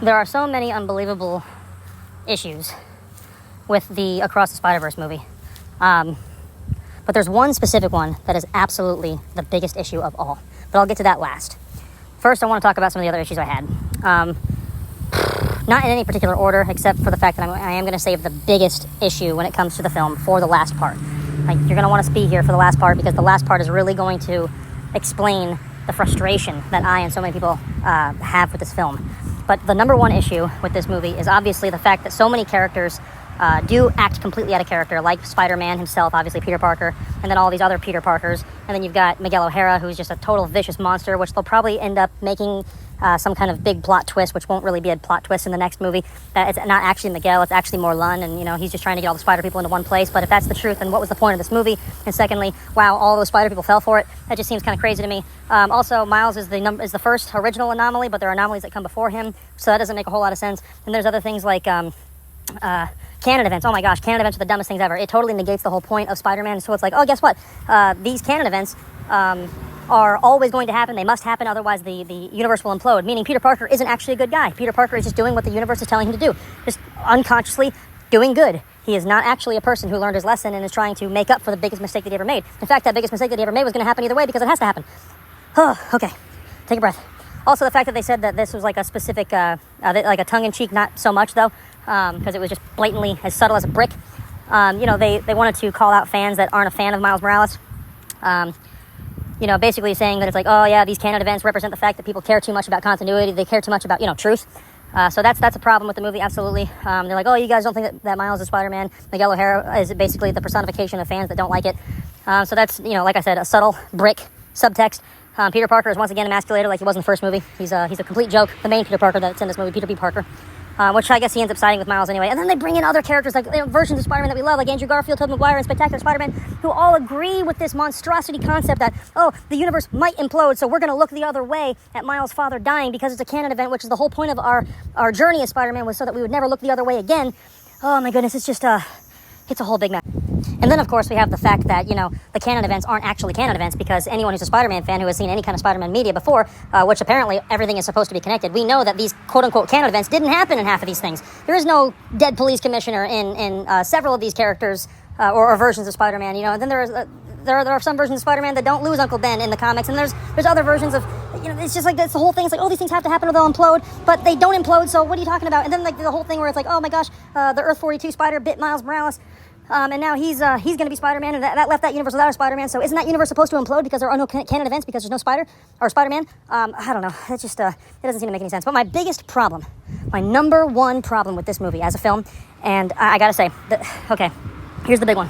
there are so many unbelievable issues with the Across the Spider-Verse movie. But there's one specific one that is absolutely the biggest issue of all. But I'll get to that last. First, I want to talk about some of the other issues I had. Not in any particular order, except for the fact that I am going to save the biggest issue when it comes to the film for the last part. Like, you're going to want to be here for the last part, because the last part is really going to explain the frustration that I and so many people have with this film. But the number one issue with this movie is obviously the fact that so many characters do act completely out of character, like Spider-Man himself, obviously Peter Parker, and then all these other Peter Parkers. And then you've got Miguel O'Hara, who's just a total vicious monster, which they'll probably end up making some kind of big plot twist, which won't really be a plot twist in the next movie. It's not actually Miguel, it's actually Morlun, and he's just trying to get all the spider people into one place. But if that's the truth, then what was the point of this movie? And secondly, wow, all those spider people fell for it. That just seems kind of crazy to me. Also, Miles is the first original anomaly, but there are anomalies that come before him, so that doesn't make a whole lot of sense. And there's other things like canon events. Oh my gosh, canon events are the dumbest things ever. It totally negates the whole point of Spider-Man. So it's like, oh, guess what? These canon events are always going to happen. They must happen, otherwise the universe will implode. Meaning Peter Parker isn't actually a good guy. Peter Parker is just doing what the universe is telling him to do. Just unconsciously doing good. He is not actually a person who learned his lesson and is trying to make up for the biggest mistake that he ever made. In fact, that biggest mistake that he ever made was going to happen either way, because it has to happen. Okay, take a breath. Also, the fact that they said that this was like a specific, like a tongue-in-cheek, not so much though, because it was just blatantly as subtle as a brick. They wanted to call out fans that aren't a fan of Miles Morales. Basically saying that it's like, oh yeah, these canon events represent the fact that people care too much about continuity. They care too much about, truth. So that's a problem with the movie, absolutely. They're like, oh, you guys don't think that Miles is Spider-Man. Miguel O'Hara is basically the personification of fans that don't like it. So that's, like I said, a subtle brick subtext. Peter Parker is once again emasculated like he was in the first movie. He's a complete joke. The main Peter Parker that's in this movie, Peter B. Parker. Which I guess he ends up siding with Miles anyway. And then they bring in other characters, like versions of Spider-Man that we love, like Andrew Garfield, Tobey Maguire, and Spectacular Spider-Man, who all agree with this monstrosity concept that, oh, the universe might implode, so we're going to look the other way at Miles' father dying because it's a canon event, which is the whole point of our journey as Spider-Man, was so that we would never look the other way again. Oh my goodness, it's just it's a whole big mess. And then, of course, we have the fact that, the canon events aren't actually canon events, because anyone who's a Spider-Man fan who has seen any kind of Spider-Man media before, which apparently everything is supposed to be connected, we know that these quote-unquote canon events didn't happen in half of these things. There is no dead police commissioner in several of these characters or versions of Spider-Man, and then there are some versions of Spider-Man that don't lose Uncle Ben in the comics, and there's other versions of, it's just like that's the whole thing. It's like, oh, these things have to happen or they'll implode, but they don't implode, so what are you talking about? And then like the whole thing where it's like, oh my gosh, the Earth-42 spider bit Miles Morales, and now he's going to be Spider-Man, and that left that universe without a Spider-Man. So isn't that universe supposed to implode because there are no canon events, because there's no Spider or Spider-Man? I don't know. It just it doesn't seem to make any sense. But my biggest problem, my number one problem with this movie as a film, and I gotta say, okay, here's the big one.